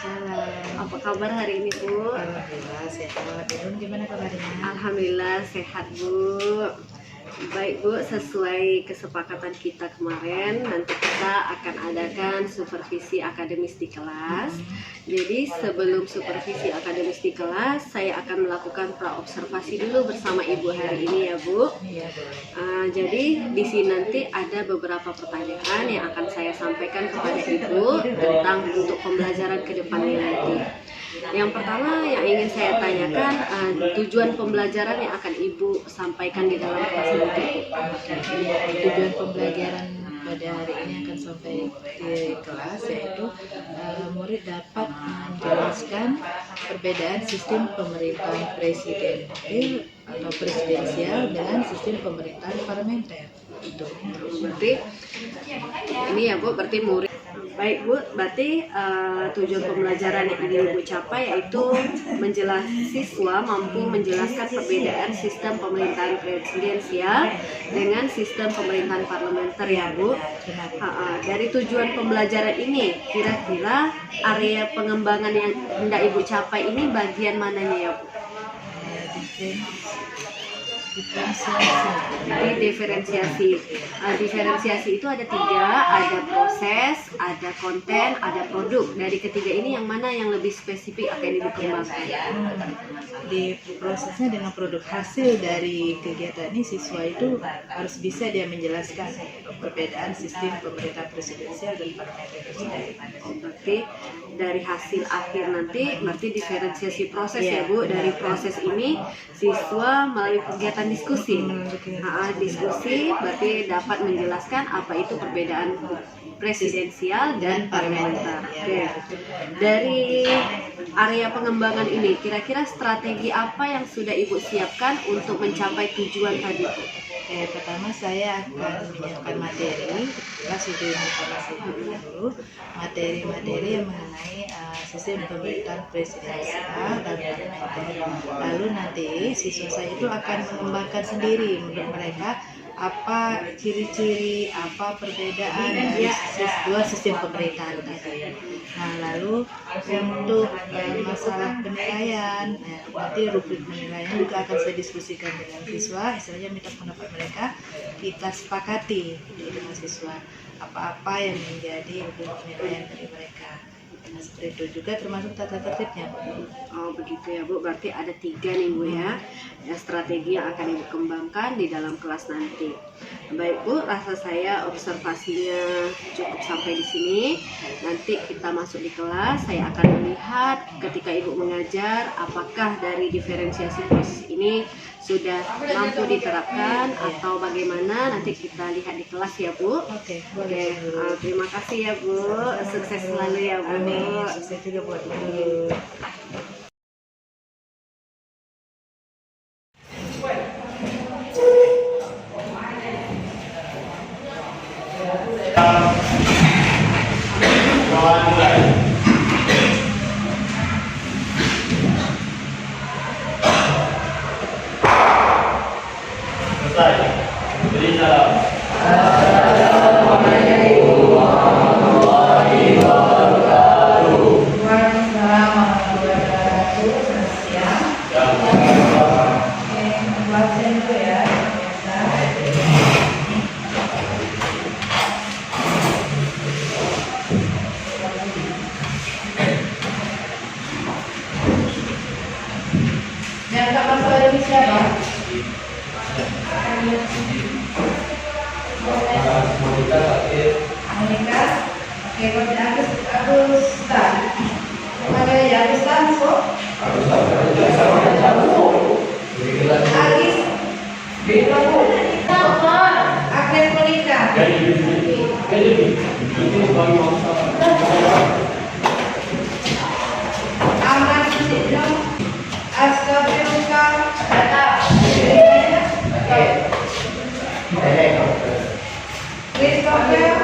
Waalaikumsalam. Apa kabar hari ini, Bu? Alhamdulillah sehat. Irun gimana kabarnya? Alhamdulillah sehat, Bu. Baik, Bu, sesuai kesepakatan kita kemarin, nanti kita akan adakan supervisi akademis di kelas. Jadi sebelum supervisi akademis di kelas, saya akan melakukan praobservasi dulu bersama Ibu hari ini ya, Bu. Iya, Bu. Jadi di sini nanti ada beberapa pertanyaan yang akan saya sampaikan kepada Ibu tentang untuk pembelajaran ke depannya nanti. Yang pertama yang ingin saya tanyakan, tujuan pembelajaran yang akan Ibu sampaikan di dalam kelas nanti. Tujuan pembelajaran pada hari ini akan sampai di kelas yaitu murid dapat menjelaskan perbedaan sistem pemerintahan presidensil atau presidensial dengan sistem pemerintahan parlementer. Itu. Berarti ini ya, Bu, berarti murid. Baik, Bu, berarti tujuan pembelajaran yang ingin Ibu capai yaitu siswa mampu menjelaskan perbedaan sistem pemerintahan presidensial dengan sistem pemerintahan parlementer ya, Bu. Dari tujuan pembelajaran ini, kira-kira area pengembangan yang hendak Ibu capai ini bagian mananya ya, Bu? Jadi diferensiasi. Diferensiasi itu ada 3, ada proses, ada konten, ada produk. Dari ketiga ini yang mana yang lebih spesifik akan dikembangkan? Di prosesnya dengan produk hasil dari kegiatan ini, siswa itu harus bisa dia menjelaskan perbedaan sistem pemerintah presidensial dan parlementer itu sendiri. Berarti dari hasil akhir nanti berarti diferensiasi proses ya, Bu. Dari proses ini siswa melalui kegiatan diskusi. Diskusi berarti dapat menjelaskan apa itu perbedaan presidensial dan parlementer. Oke. Dari area pengembangan ini, kira-kira strategi apa yang sudah Ibu siapkan untuk mencapai tujuan tadi, Bu? Pertama saya akan menyiapkan materi, kasih informasi dulu, materi-materi yang mengenai sistem pemerintahan presidensial dan parlementer. Lalu nanti siswa saya itu akan mengembangkan sendiri menurut mereka apa ciri-ciri, apa perbedaan dari dua sistem pemerintahan tadi. Nah, lalu untuk masalah penilaian, nanti rubrik penilaian juga akan saya diskusikan dengan siswa. Istilahnya minta pendapat mereka, kita sepakati dengan siswa apa-apa yang menjadi rubrik penilaian dari mereka. Nah, seperti itu juga termasuk tata tertibnya, Bu. Oh begitu ya, Bu, berarti ada 3 nih, Bu, ya strategi yang akan Ibu kembangkan di dalam kelas nanti. Baik, Bu, rasa saya observasinya cukup sampai di sini. Nanti kita masuk di kelas, saya akan melihat ketika Ibu mengajar apakah dari diferensiasi proses ini sudah mampu diterapkan atau bagaimana, nanti kita lihat di kelas ya, Bu. Oke. Terima kasih ya, Bu, sukses selalu ya, Bu. Amin, sukses juga buat Ibu. Yang tak masuk ini siapa? Monika. Oke, Agus Stan. Mana ya Agus Stan kok? Agis. Agnes Monika. Aman Sidno. Astagfirullah. Christopher.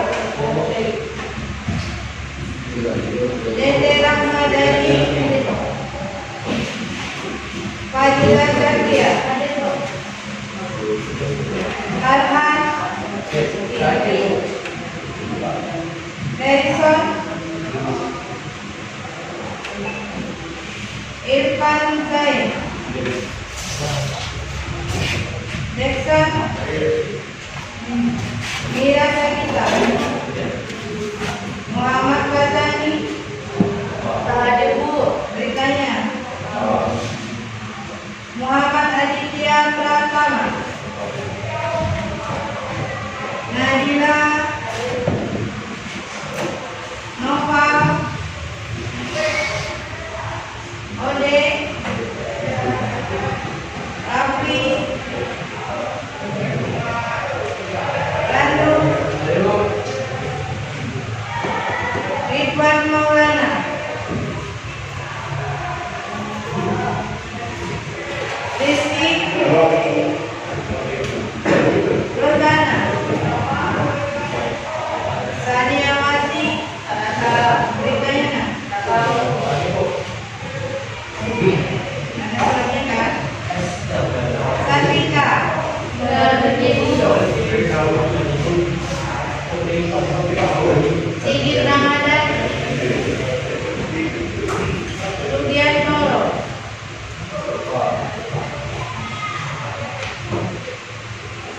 Irfan Zain, Jackson Mira Sakita, Muhammad Fatani, Debu beritanya, Muhammad Aditya Pratama, Nadila, Nova, Ode, Rafli, Randu, Ridwan Maulana, Rizky, Rodana, Sania Wati, beritanya, Satika, Sigit Ramadan, Rudian Noro,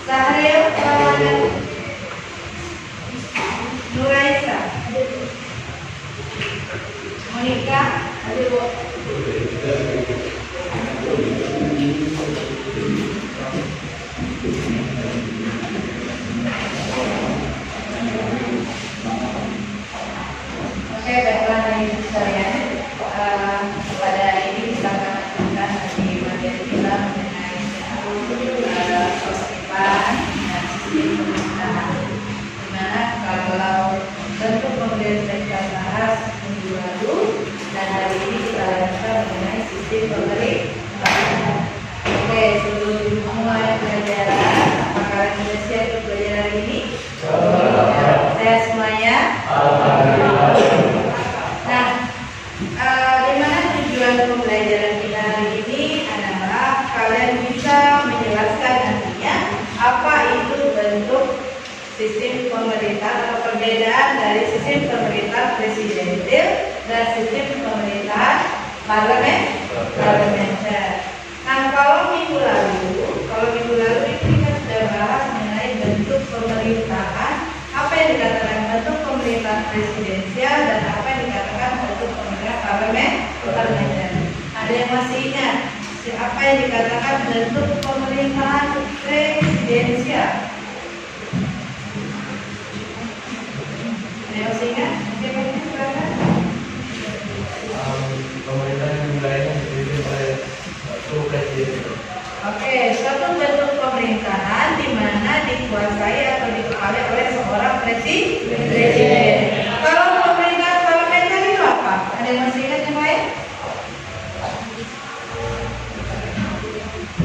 Sahril Tawanan, Nuraisa, Monika, Oke, baiklah ibu sekalian, pada ini kita akan lanjutkan di materi kita mengenai persiapan dan sistem pemerintahan. Dimana kalau bentuk pemerintahan kita bahas minggu lalu, dan hari ini kita lanjutkan mengenai sistem pemerintahan. Oke, sebelum mulai pelajaran, apakah kalian sudah siap untuk belajar hari ini? Saya semuanya. Nah, di mana tujuan pembelajaran kita hari ini adalah kalian bisa menjelaskan nantinya apa itu bentuk sistem pemerintahan atau perbedaan dari sistem pemerintahan presidensil dan sistem pemerintahan parlementer. Nah, kalau minggu lalu itu kita sudah bahas mengenai bentuk pemerintahan, apa yang dikatakan bentuk pemerintahan presidensial dan apa yang dikatakan bentuk pemerintahan parlementer. Ada yang masih ingat apa yang dikatakan bentuk pemerintahan presidensial? Ada yang masih ingat? Siapa yang silakan? Pemerintahan wilayahnya dipimpin oleh satu presiden. Oke, suatu bentuk pemerintahan di mana dikuasai atau dikepalai oleh seorang presiden. Kalau pemerintahan parlementer itu apa? Ada yang masih ingat yang lain?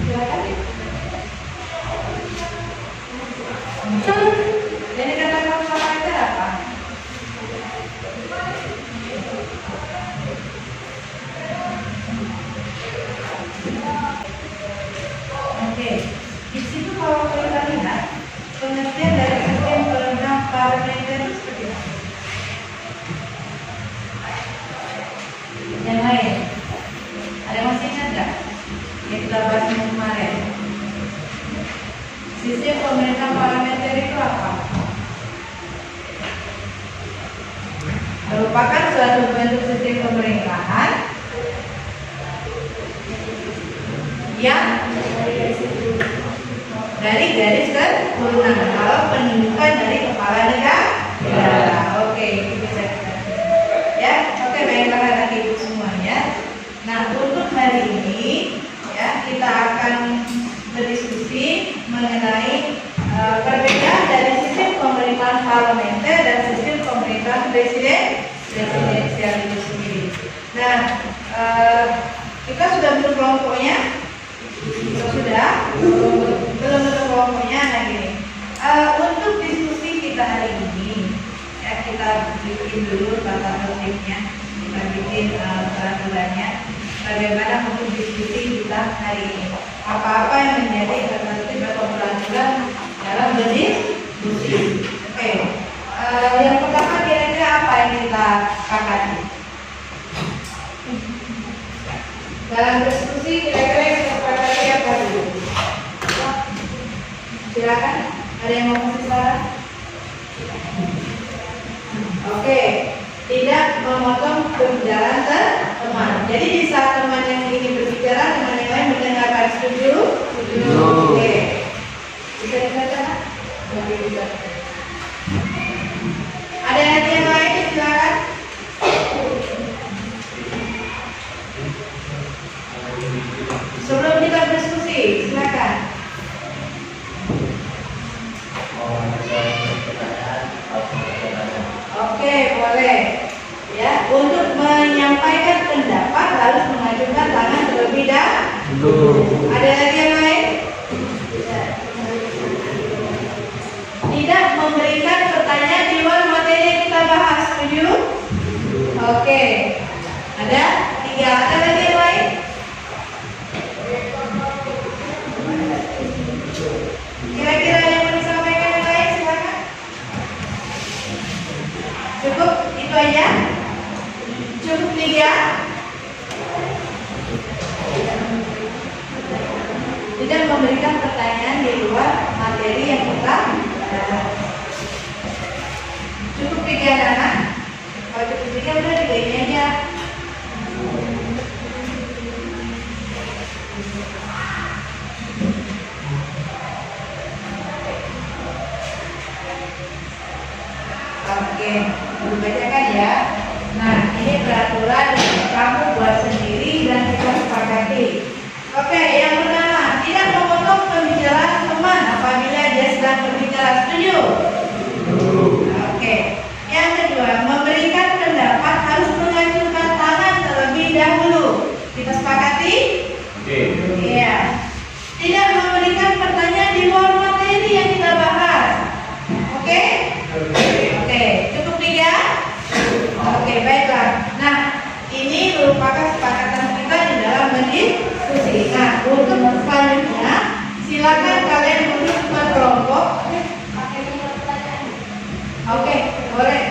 Silakan. Jadi katakan parlementer apa? Oke, di situ kalau kita lihat pengertian dari sistem pemerintahan parlementer itu seperti apa? Yang lain, ada yang masih ingat nggak? Yang kita bahas minggu kemarin. Sistem pemerintahan parlementer itu apa? Merupakan suatu bentuk sistem pemerintahan yang dari garis keturunan kalau penunjukan dari kepala negara. Oke, itu bisa ya. Oke, baiklah anak ibu semuanya. Nah, untuk hari ini ya kita akan berdiskusi mengenai perbedaan dari sistem pemerintahan parlementer dan sistem pemerintahan presidensial itu sendiri. Nah, kita sudah bentuk kelompoknya. Sudah belum bentuk kelompoknya. Nah, gini, untuk diskusi kita hari ini ya kita bikin dulu tata tertibnya, kita bikin peraturannya bagaimana untuk diskusi kita hari ini, apa-apa yang menjadi tata tertib atau peraturan dalam berdiskusi. Oke, yang pertama kira-kira apa yang kita sepakati? dalam diskusi kira-kira yang disepakati apa dulu? Silakan, ada yang mau kasih saran? Oke, tidak memotong pembicaraan teman. Jadi di saat teman yang ingin berbicara, teman yang lain mendengarkan. Setuju? Setuju. Oke. Bisa dibaca? Oke, bisa. Ada lagi yang lain? Silakan. Sebelum kita berdiskusi, silakan. Oke, boleh. Ya, untuk menyampaikan pendapat harus mengajukan tangan terlebih dahulu. Ada lagi yang lain? Tidak memberikan pertanyaan di luar materi yang kita bahas. Setuju? Oke. Ada 3. Ada lagi yang lain? Kira-kira yang mau disampaikan yang lain, silakan. Cukup itu aja? Cukup 3? Tidak memberikan pertanyaan di luar materi yang kita cukup 3 anak. Kalau cukup 3 udah 3 ini aja. Oke, dibacakan ya. Nah, ini peraturan kamu buat sendiri dan kita sepakati. Oke, yang pertama, tidak memotong pembicaraan teman apabila dia sedang berbicara. Setuju? Oke. Yang kedua, memberikan pendapat harus mengajukan tangan terlebih dahulu. Kita sepakati? Oke. Iya. Tidak memberikan pertanyaan di luar materi yang kita bahas. Oke? Oke, cukup 3? Oke, baiklah. Nah, ini merupakan kesepakatan kita di dalam berdiskusi. Nah, untuk selanjutnya, silakan kalian duduk berkelompok. Oke, boleh.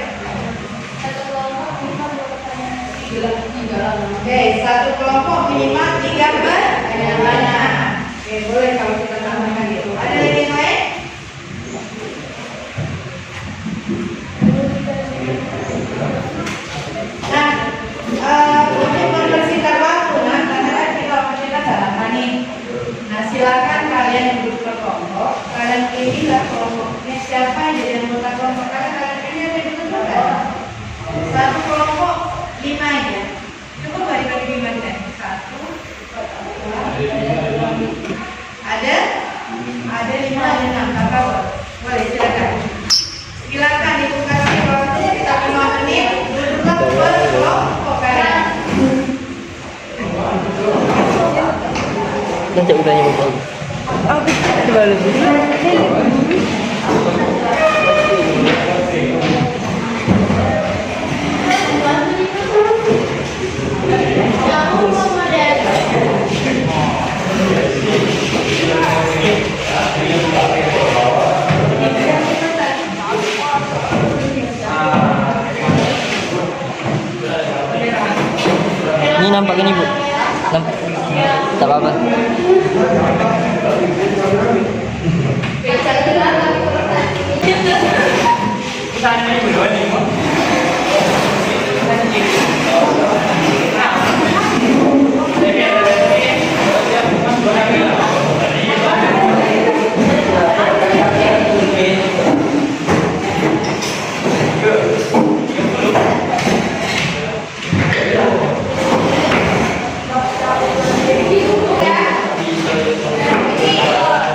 Oke, satu kelompok minimal 3 pertanyaan. Oke, boleh kalau kita tambahkan gitu. Ada lagi yang lain? Nah, untuk mempersingkat waktu, nah, karena kita sarapan nih. Nah, silakan kalian duduk berkelompok. Kalian pilihlah kelompoknya siapa yang jadi anggota kelompok. Karena kalian pilih ada di tempat. Satu kelompok 5 aja. Cukup nggak dibagi 5 kan? 1, 2, ada 5, ada 6. Kakak boleh silakan. Silakan dibuka kelompoknya, kita 5 menit. Duduklah berkelompok kalian. Nanti udahnya mau. Oh, baru. Ini nampak ini, Bu. Nampak. Tak apa-apa.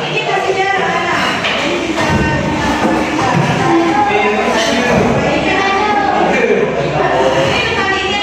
Ini kasih jarak anak. Ini bisa ini tadinya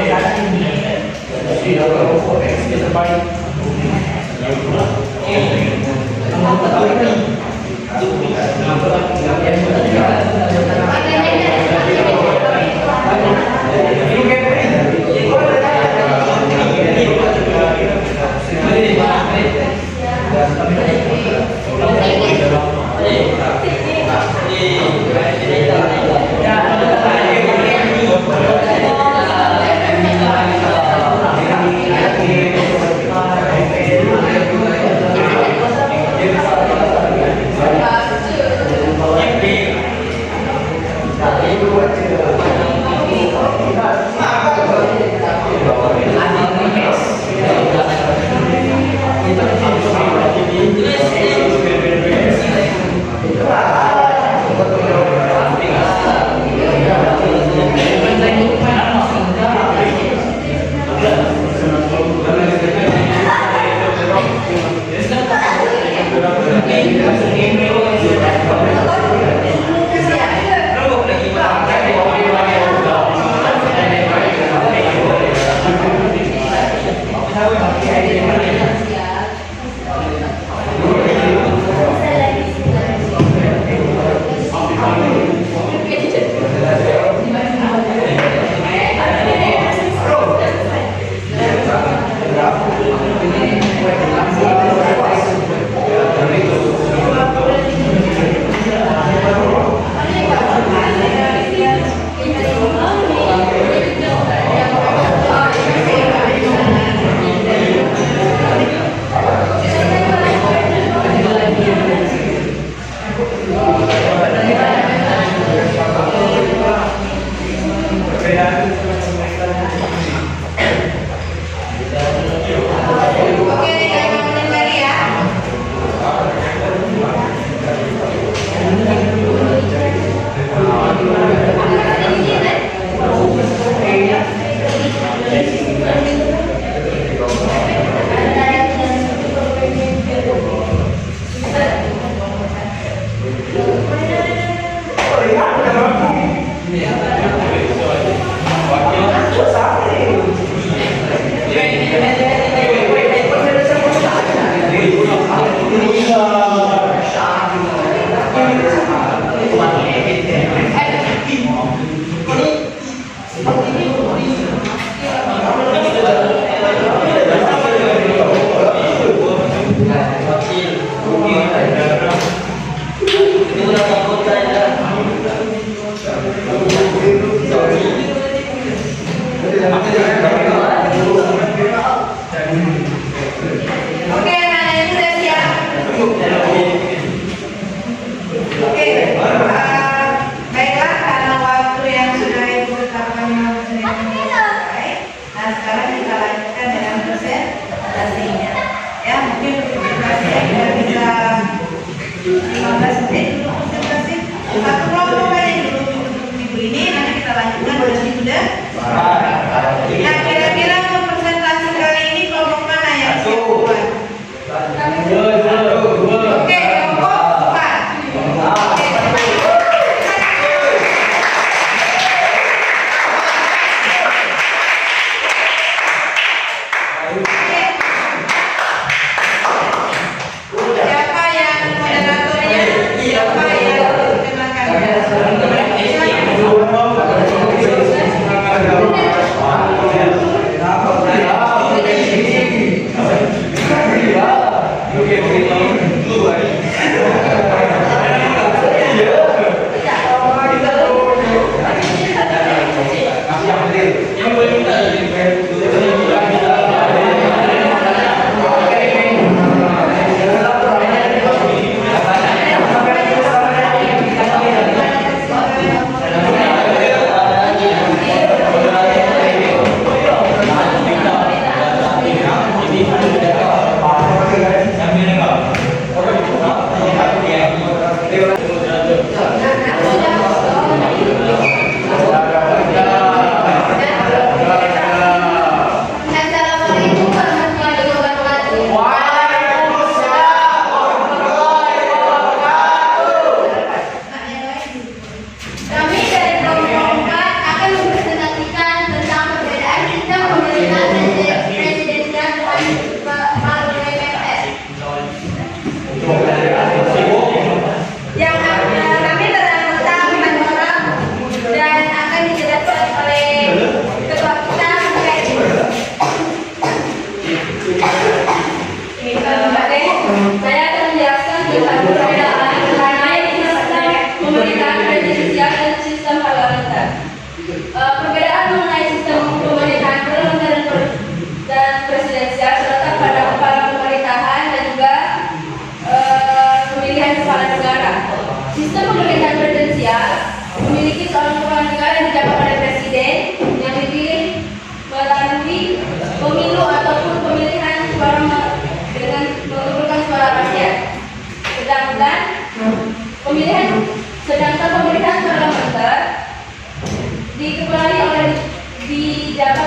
Yang Silakan.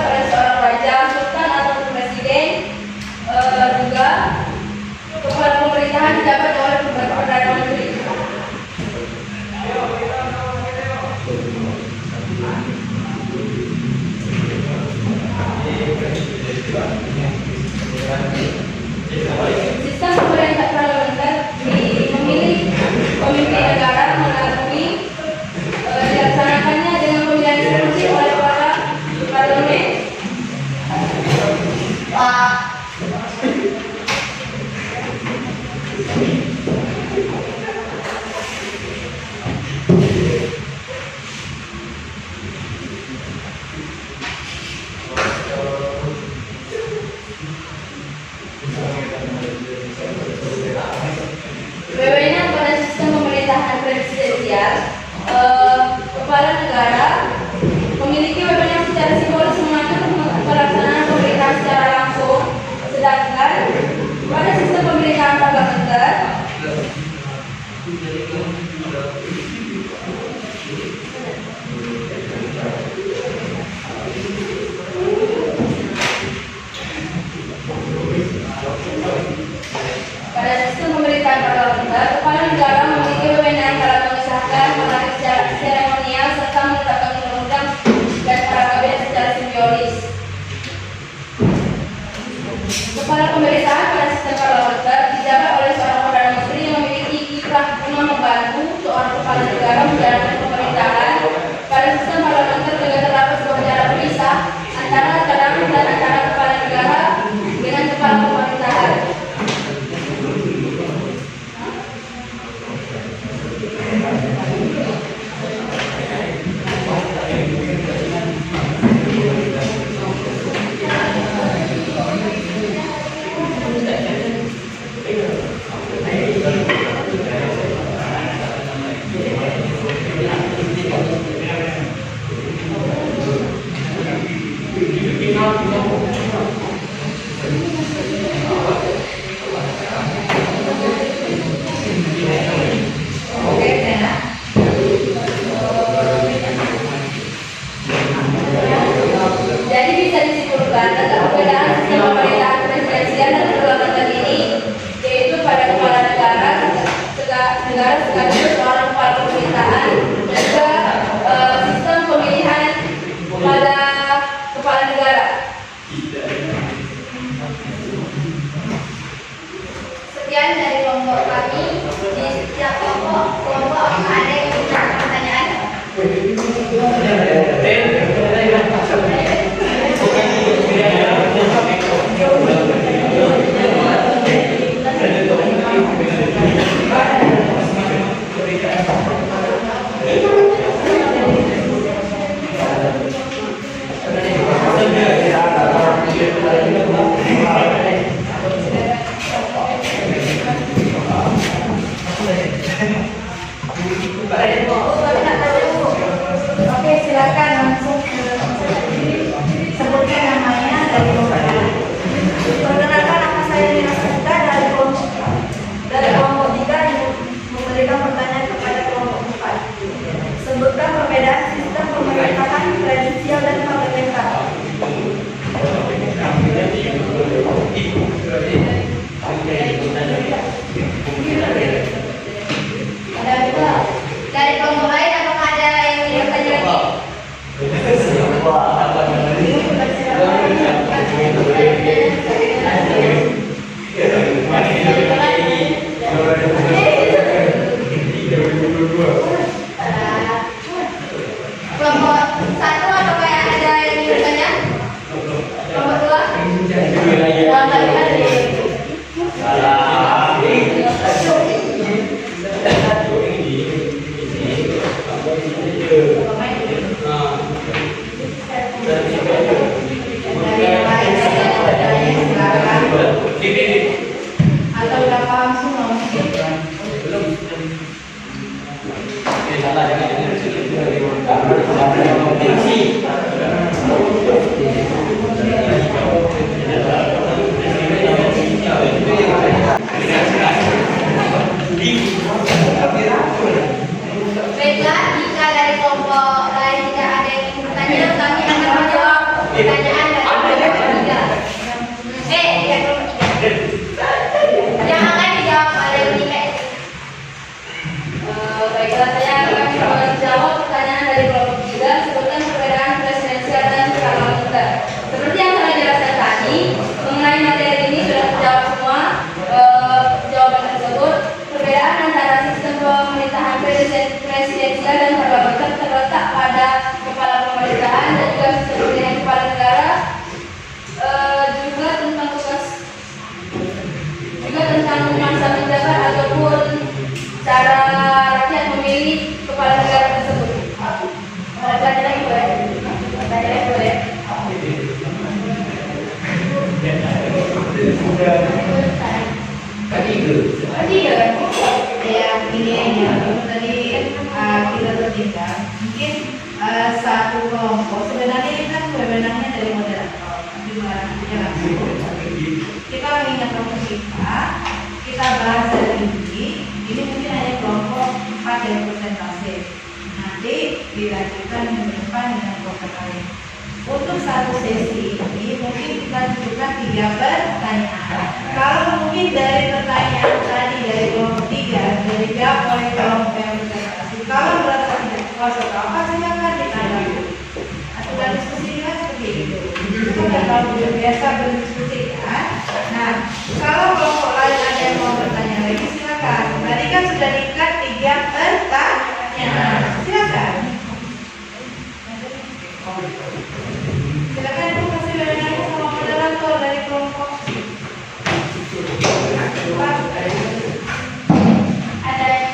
oleh seorang raja, sultan atau presiden. Juga kepala pemerintahan dijabat oleh perdana menteri. Sistem pemerintah parlementer memilih pemimpin negara melalui dilaksanakannya dengan pemilihan seperti oleh para parlemen. Wewenang pada sistem pemerintahan presidensial, kepala negara memiliki wewenang secara simbolis mengatur pelaksanaan pemerintahan secara langsung, sedangkan pada sistem pemerintahan parlementer kepala negara memiliki wewenang dalam mengesahkan mengatur seremonial serta menetapkan undang-undang dan para kabinet secara simbiolis. Kepala pemerintahan pada sistem parlementer dijabat oleh seorang perdana menteri yang memiliki kiprah guna membantu seorang kepala negara menjalankan pemerintahan. Pada sistem parlementer juga terdapat sebuah cara pemisah antara kadang dan antara kepala negara dengan kepala pemerintahan. Jadi bisa disimpulkan tentang perbedaan sistem pemerintahan presidensial dan parlementer ini, yaitu pada kepala negara sekaligus seorang kepala pemerintahan, dan juga sistem pemilihan pada kepala negara. Sekian dari kelompok kami. Di setiap kelompok ada yang punya pertanyaan. dimarahinnya langsung. Kita mengingat waktu kita bahas hari ini mungkin hanya kelompok 4 dari persentase. Nanti dilanjutkan minggu depan dengan kelompok lain. Untuk satu sesi ini mungkin kita tunjukkan 3 pertanyaan. Kalau mungkin dari pertanyaan tadi dari kelompok 3 dari jawab oleh kelompok yang presentasi, kalau merasa tidak puas atau apa silakan ditanggapi. Atau dan diskusi juga seperti itu. Itu kan kalau biasa berdiskusi kan. Nah, kalau kelompok lain ada yang mau bertanya lagi silakan. Tadi kan sudah diikat 3 pertanyaan. Silakan. Silakan ibu kasih wewenang sama moderator dari kelompok. Ada yang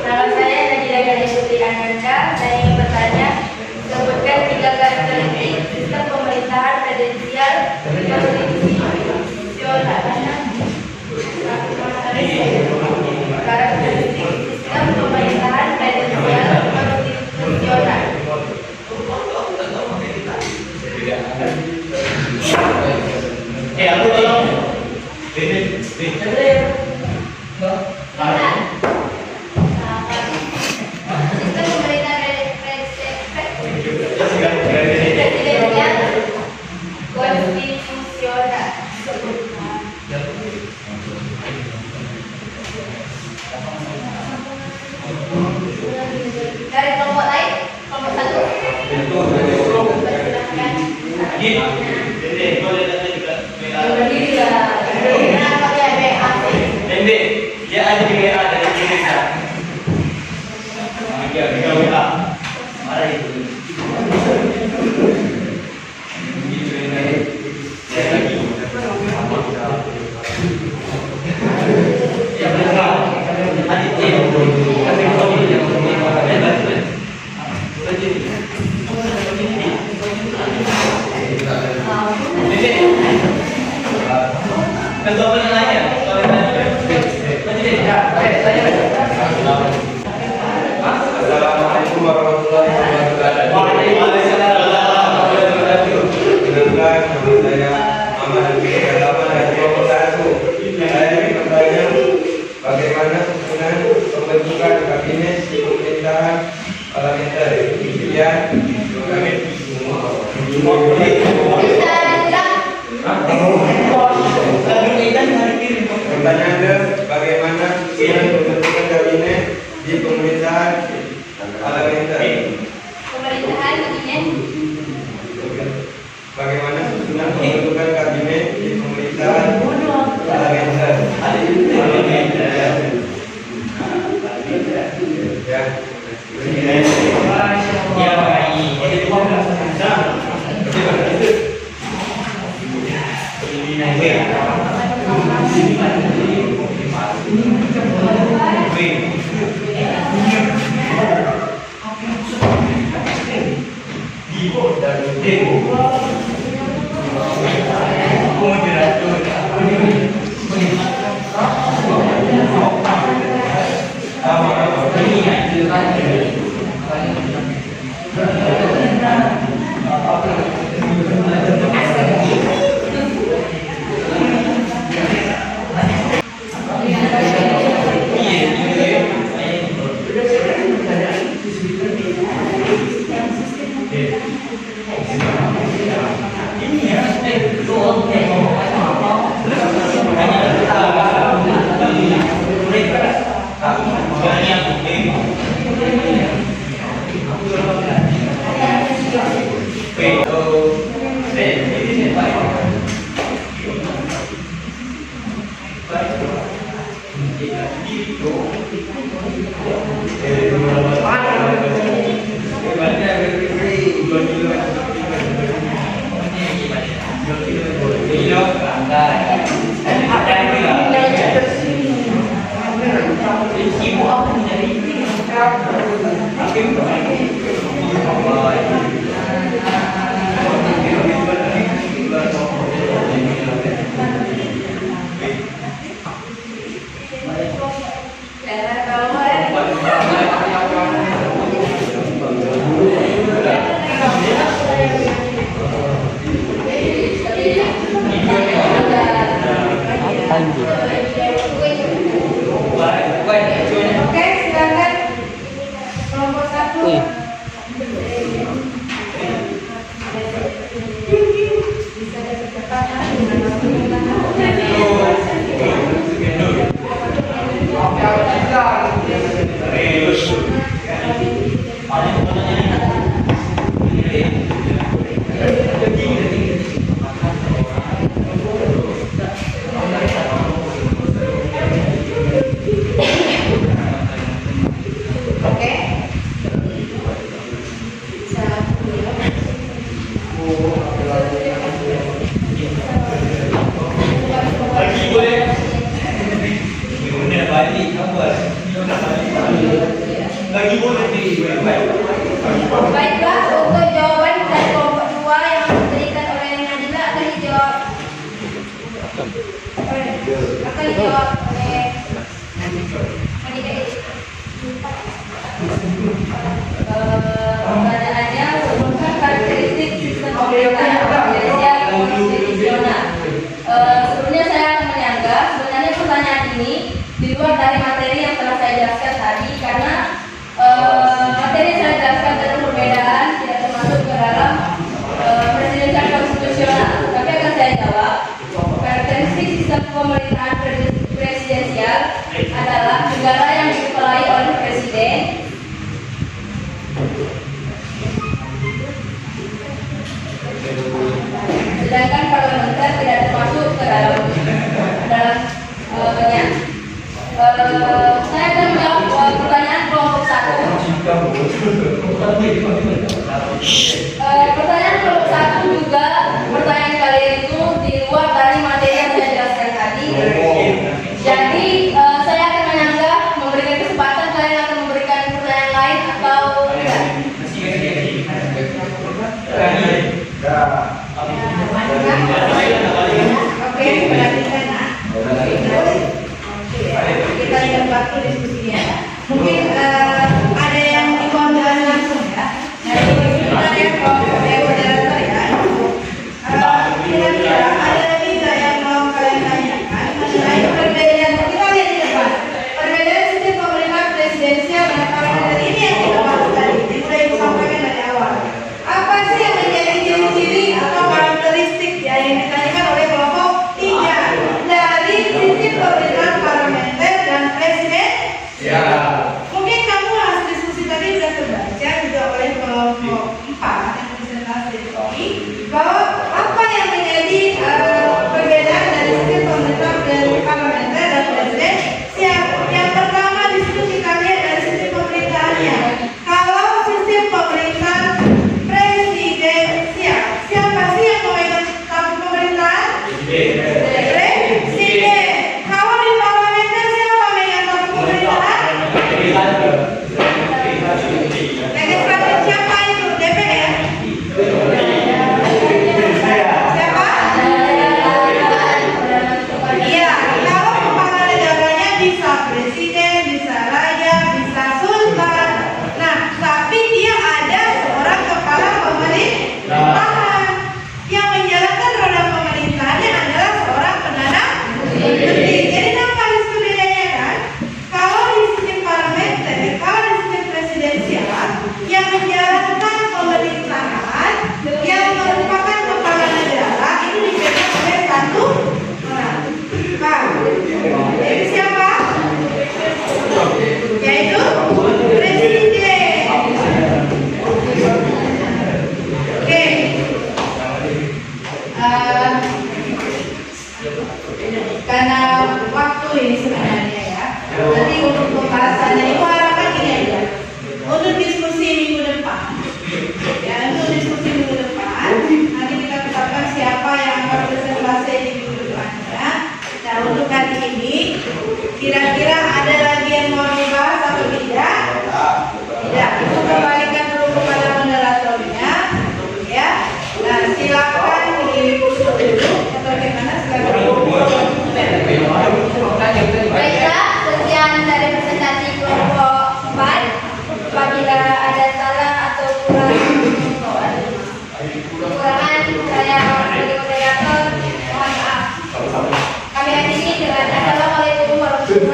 nama saya Najila Ganesutri Ananca. Saya ingin bertanya, sebutkan 3 karakteristik sistem pemerintahan presidensial konstitusional. Karakteristik sistem pemerintahan presidensial konstitusional. Aku tolong. Sistem pemerintahan presidensial konstitusional. Dari kelompok lain, kelompok 1. Dia ada di WA dari Indonesia. Tiga WA. Mana itu? Assalamualaikum warahmatullahi wabarakatuh. Dengan saya Muhammad Alfi Agama dari kelompok 1. Saya ingin bertanya bagaimana susunan pembentukan kabinet di pemerintahan parlementer. Kemudian pertanyaannya bagaimana susunan pembentukan kabinet di pemerintahan parlementer. Pemerintahan kabinet. Bagaimana susunan pembentukan kabinet di pemerintahan parlementer. Oke, silakan kelompok 1. Wih. Bisa ada kecepatan dengan waktu Oke. Bisa Baiklah, untuk jawaban dari kelompok 2 yang diberikan oleh Nadila akan dijawab oleh Nadila. Pertanyaannya sebutkan karakteristik sistem pemerintahan presidensial konstitusional. Sebelumnya saya akan menyanggah sebenarnya pertanyaan ini di luar dari materi yang telah saya jelaskan tadi, karena materi saya jelaskan tentang perbedaan tidak termasuk ke dalam presidensial konstitusional. Tapi akan saya jawab, karakteristik sistem pemerintahan presidensial adalah negara yang dikepalai oleh presiden, sedangkan parlementer tidak termasuk ke dalam saya akan menjawab pertanyaan kelompok 1. Pertanyaan kelompok 1 juga pertanyaan kalian itu di luar dari materi yang saya jelaskan tadi. Jadi saya akan menyanggah memberikan kesempatan kalian akan memberikan pertanyaan lain atau tidak. Oke, perhatikan ya. Kita ingat waktu diskusinya. Mungkin ada yang dikontrol langsung ya. Jadi kita lihat kelompok yang moderator ya. Kira-kira ada lagi nggak yang mau kalian tanyakan mengenai perbedaan? Kita lihat di depan. Perbedaan sistem pemerintahan presidensial dan parlementer ini yang kita bahas tadi. Ini sudah disampaikan dari awal. Apa sih yang menjadi ciri-ciri atau karakteristik ya yang ditanyakan oleh kelompok 3 dari sistem pemerintahan parlementer dan presiden? Ya. Mungkin kamu hasil diskusi tadi sudah terbaca juga oleh kelompok 4 yang presentasi ini bahwa apa yang menjadi perbedaan dari sistem pemerintahan parlementer dan presiden? Yang pertama di situ kita lihat dari sistem pemerintahannya. Kalau sistem pemerintahan presidensial, siapa sih yang memegang tampuk pemerintahan? Presiden. Kalau di parlementer siapa memegang tampuk pemerintahan? Legislatif siapa itu? DPR. Siapa? Iya. Kalau kepala negaranya bisa presiden, bisa raja, bisa sultan. Nah, tapi dia ada seorang kepala pemerintahan yang menjalankan roda pemerintahannya adalah seorang perdana menteri. Jadi nampak di situ bedanya kan? Kalau di sistem parlementer, kalau di sistem presidensial yang menjalankan pemerintahan yang merupakan kepala negara itu dipegang oleh satu orang. Pak, jadi siapa? Yaitu presiden. Oke. Karena waktu ini sebenarnya ya. Jadi untuk pembahasannya itu harapan ini aja. Untuk diskusi minggu depan. Ya, untuk diskusi minggu depan nanti kita tetapkan siapa yang akan presentasi di minggu depan ya. Nah, untuk kali ini kira-kira ada lagi yang mau dibahas atau tidak? Tidak. Itu kembalikan dulu kepada moderatornya ya. Nah, silakan ditutup dulu atau bagaimana, silakan. Baiklah, sekian dari presentasi kelompok 4. Apabila ada salah atau kekurangan saya sebagai moderator, mohon maaf. Kami akhiri dengan assalamualaikum. Oke,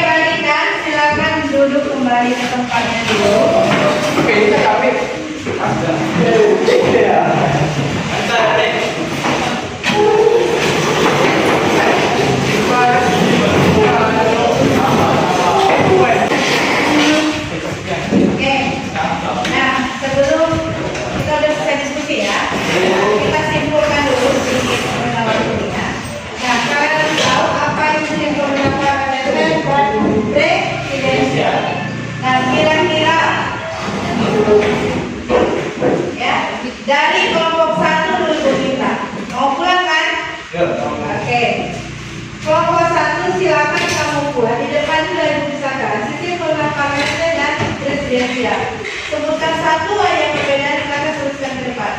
perhatikan, silakan duduk kembali ke tempatnya dulu. Oke. Nah, sebelum kita udah selesai diskusi ya, kita simpulkan dulu sedikit mengenai waktunya. Nah, kalian tahu apa itu yang menggunakan presidensial. Nah, kira-kira ya dari kelompok 1 dulu kita mau pulang kan? Oke. Kelompok 1 silakan kamu buat di depan sudah dipisahkan sistem pemilihan dan presidensial. Sebutkan satu aja yang berbeda, silakan teruskan ke depan.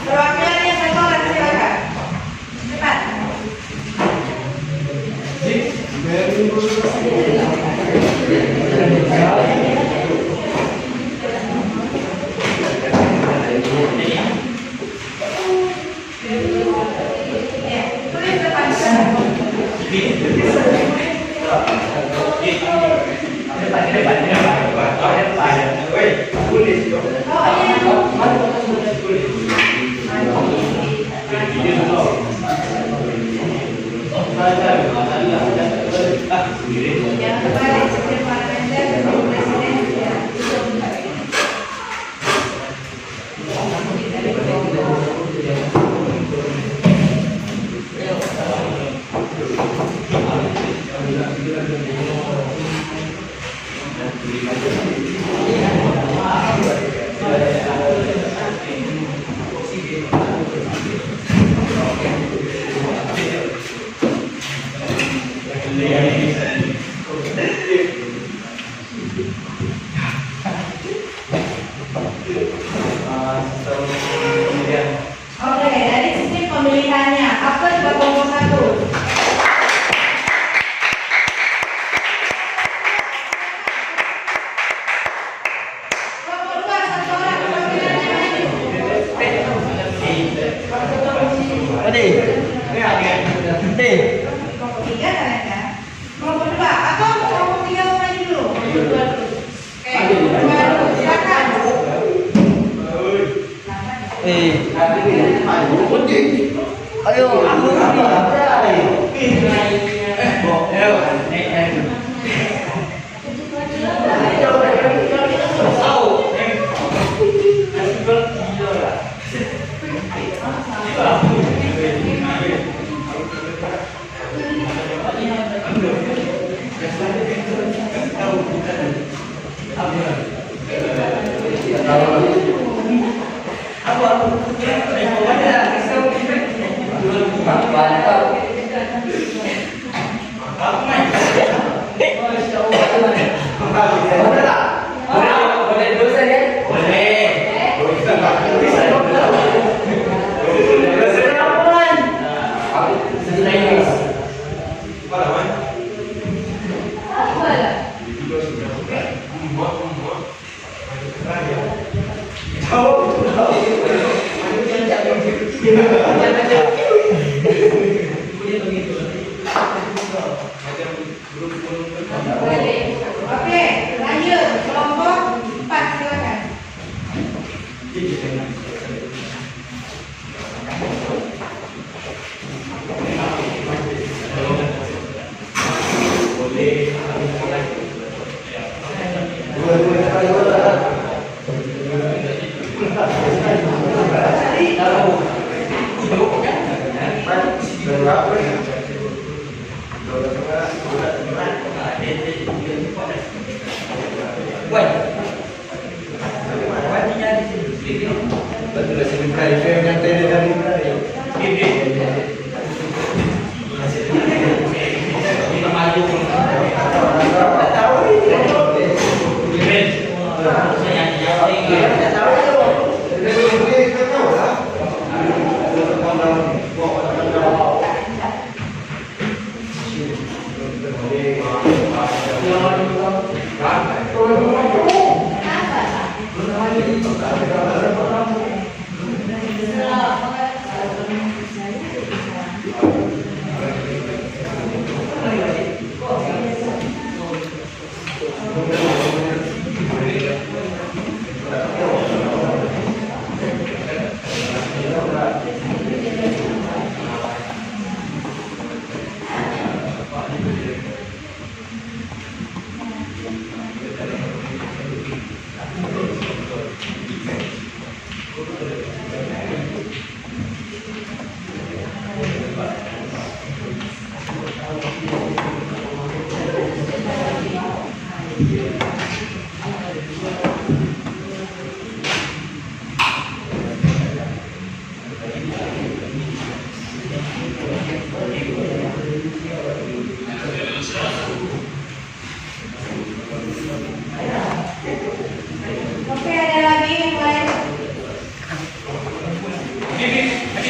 Perwakilan yang menolak silakan. Cepat. Ya, tulis depan. Yang kembali sistem parlementer dan presidensial. Oke, dari sistem pemilihannya apa juga kelompok 1? Kelompok 2 satu orang perwakilannya maju. Kelompok 3 kalian kan? Kelompok 2 atau kelompok 3 mau maju dulu? Oke, baru silakan. Ayo. Oke, lanjut. Kelompok 4 silakan.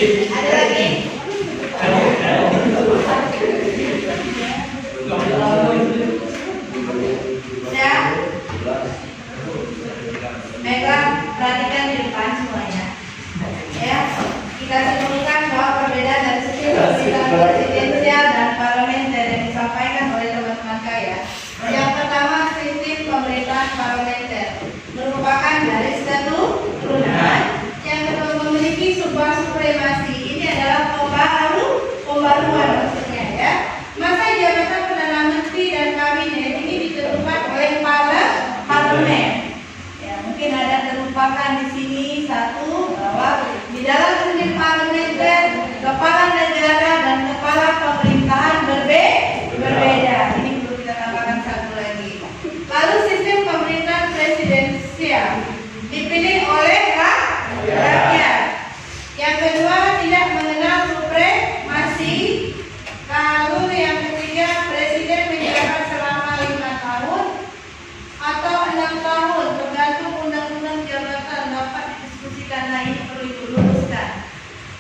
Ada lagi? Ya. Baiklah, perhatikan di depan semuanya. Ya, kita simpulkan bahwa perbedaan dari sistem pemerintahan presidensial dan parlementer yang disampaikan oleh teman-teman kaya. Yang pertama, sistem pemerintahan parlementer merupakan garis keturunan yang memiliki sebuah supremasi. Ini adalah pembaruan maksudnya ya. Masa jabatan Perdana Menteri dan Kabinet ini ditentukan oleh parlemen. Ya, mungkin ada terlupakan di sini satu bahwa di dalam sistem parlementer kepala negara dan kepala pemerintahan berbeda. Ini perlu kita tambahkan satu lagi. Lalu sistem pemerintahan presidensial dipilih oleh rakyat. Yang kedua, tidak mengenal supremasi. Lalu yang ketiga, presiden menjabat selama 5 tahun atau 6 tahun, tergantung undang-undang jabatan dapat didiskusikan. Nah, ini perlu diluruskan.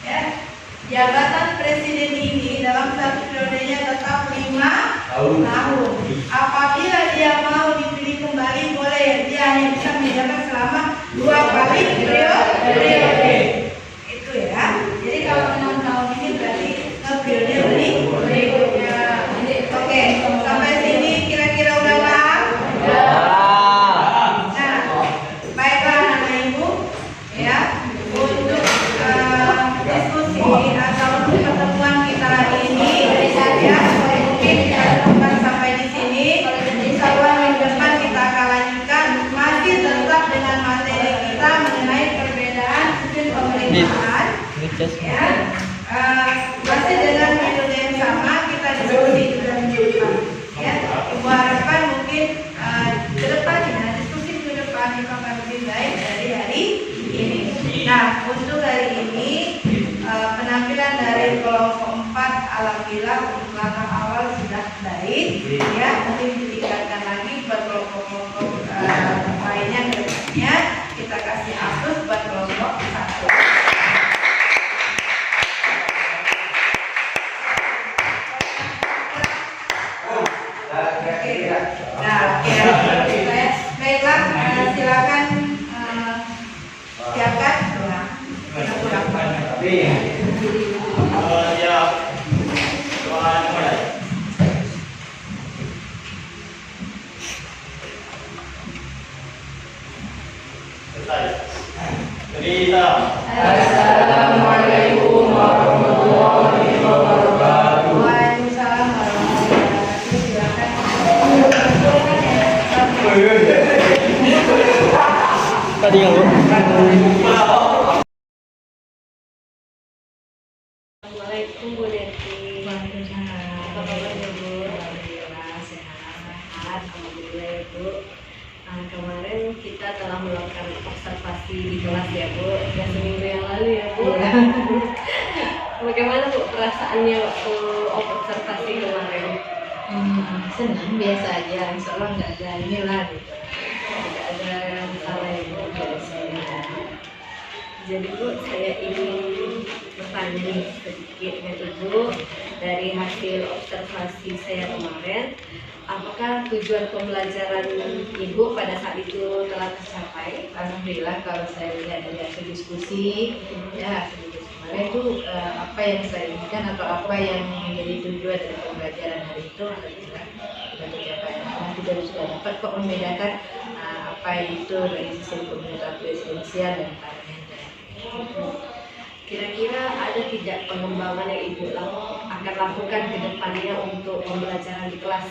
Ya, jabatan presiden ini dalam satu periodenya tetap 5 tahun. Apabila dia mau dipilih kembali boleh, dia hanya bisa menjabat selama 2 kali periode. Itu ya. Jadi kalau 6 tahun ini berarti periode berikutnya. Oke, sampai sini kira-kira udah paham? Nah, baiklah anak ibu, ya, untuk diskusi atau pertemuan kita hari ini, ya, mungkin kita lakukan sampai di sini. Insya Allah minggu depan kita akan lanjutkan masih tetap dengan materi kita mengenai perbedaan sistem pemerintahan. Ya, masih dengan metode yang sama kita diskusi lanjutkan. Ya, ibu harapkan mungkin ke depannya diskusi ke depan itu akan lebih baik dari hari ini. Nah, untuk hari ini penampilan dari kelompok 4 alhamdulillah untuk langkah awal sudah baik. Ya, mungkin ditingkatkan lagi buat kelompok-kelompok lainnya ke depannya. Kita kasih aplaus buat kelompok 1. Nah, saya baiklah, silakan siapkan. Kita pulang. Assalamualaikum warahmatullahi wabarakatuh. Waalaikumsalam warahmatullahi wabarakatuh. Silakan. Tadi yang Assalamualaikum Bu Deti. Apa kabarnya Bu? Alhamdulillah sehat. Alhamdulillah ya Bu. Kemarin kita telah melakukan observasi di kelas ya Bu, ya seminggu yang lalu ya Bu. Bagaimana Bu perasaannya waktu observasi kemarin? Senang biasa aja, insya Allah nggak ada inilah gitu. Tidak ada masalah ya Bu. Jadi Bu, saya ingin bertanya nih sedikit gitu Bu, dari hasil observasi saya kemarin, apakah tujuan pembelajaran Ibu pada saat itu telah tercapai? Alhamdulillah kalau saya lihat dari hasil diskusi, ya hasil diskusi kemarin itu apa yang saya inginkan atau apa yang menjadi tujuan dari pembelajaran hari itu alhamdulillah sudah tercapai. Nanti kita sudah dapat kok membedakan apa itu dari sistem pemerintahan presidensial dan parlementer. Kira-kira ada tidak pengembangan yang Ibu akan lakukan ke depannya untuk pembelajaran di kelas?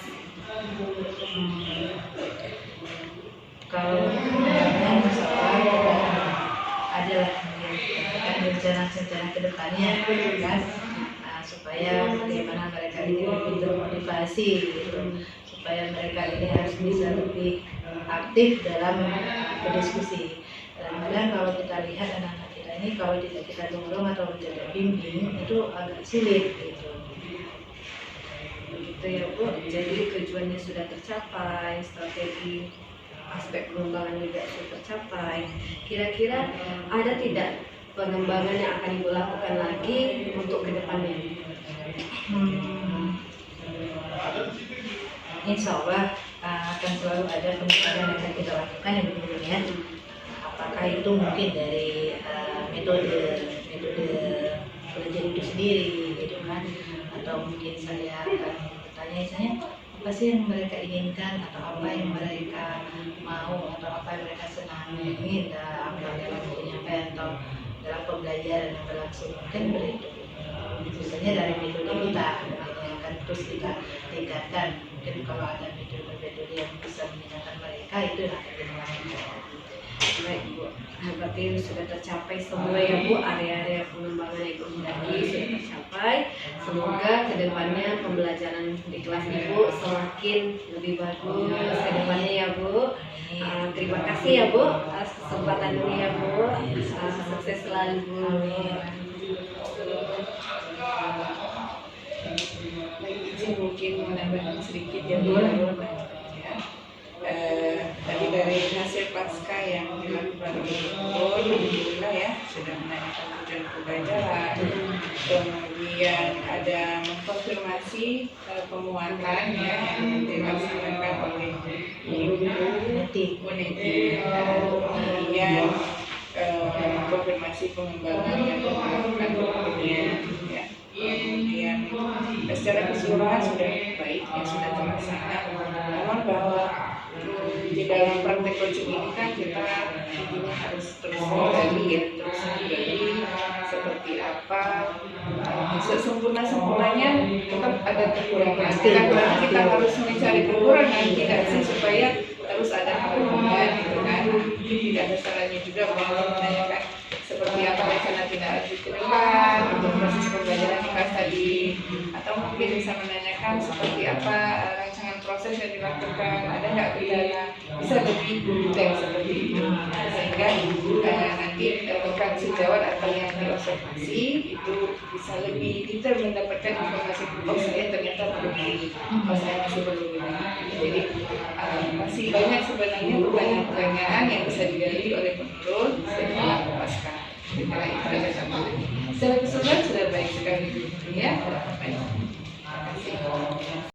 Kalau sebenarnya masalah adalah kan rencana-rencana ke depannya kan supaya bagaimana mereka ini lebih termotivasi gitu, supaya mereka ini harus bisa lebih aktif dalam berdiskusi. Kadang-kadang kalau kita lihat anak-anak kita ini kalau tidak kita dorong atau tidak bimbing itu agak sulit gitu. Begitu ya Bu, jadi tujuannya sudah tercapai, strategi aspek pengembangan juga sudah tercapai. Kira-kira ada tidak pengembangan yang akan Ibu lakukan lagi untuk kedepannya? Insya Allah akan selalu ada pengembangan yang akan kita lakukan ya Bu ya. Apakah itu mungkin dari metode belajar itu sendiri gitu kan, atau mungkin saya akan bertanya misalnya apa sih yang mereka inginkan atau apa yang mereka mau atau apa yang mereka senangi dalam penyampaian atau dalam pembelajaran yang berlangsung, mungkin begitu. Misalnya dari metode kita yang akan terus kita tingkatkan, mungkin kalau ada metode yang bisa menyenangkan mereka itu yang akan kita lakukan. Baik Bu, berarti sudah tercapai semua ya Bu, area-area pengembangan yang Ibu hendaki sudah tercapai. Semoga kedepannya pembelajaran di kelas Ibu semakin lebih bagus kedepannya ya Bu. Terima kasih ya Bu atas kesempatan ini ya Bu. Sukses selalu Bu. Baik, mungkin menambahkan sedikit ya Bu. Tadi dari hasil pasca yang dilakukan oleh Ibu, alhamdulillah ya sudah menanyakan tujuan pembelajaran, kemudian ada mengkonfirmasi pemuatan ya yang dilaksanakan oleh Ibu Uniti, kemudian konfirmasi pengembangan yang dilakukan berikutnya ya. Kemudian secara keseluruhan sudah baik ya, sudah terlaksana. Namun bahwa di dalam praktek coaching ini kan kita intinya harus terus menggali ya, terus menggali seperti apa. Sesempurna-sempurnanya tetap ada kekurangan. Bukan berarti kita harus mencari kekurangan, tidak sih, supaya terus ada perubahan gitu kan. Tidak ada salahnya juga kalau menanyakan seperti apa rencana tindak lanjut ke depan untuk proses pembelajaran di kelas tadi, atau mungkin bisa menanyakan seperti apa rancangan proses yang dilakukan, ada nggak kendala, bisa lebih detail seperti itu, sehingga nanti rekan sejawat atau yang diobservasi itu bisa lebih detail mendapatkan informasi. Oh, saya ternyata belum ini, oh saya masih belum ini. Jadi masih banyak sebenarnya pertanyaan-pertanyaan yang bisa digali oleh penulis setelah pasca. Setelah itu ada satu. Secara keseluruhan sudah baik sekali ya. Baik. Terima kasih.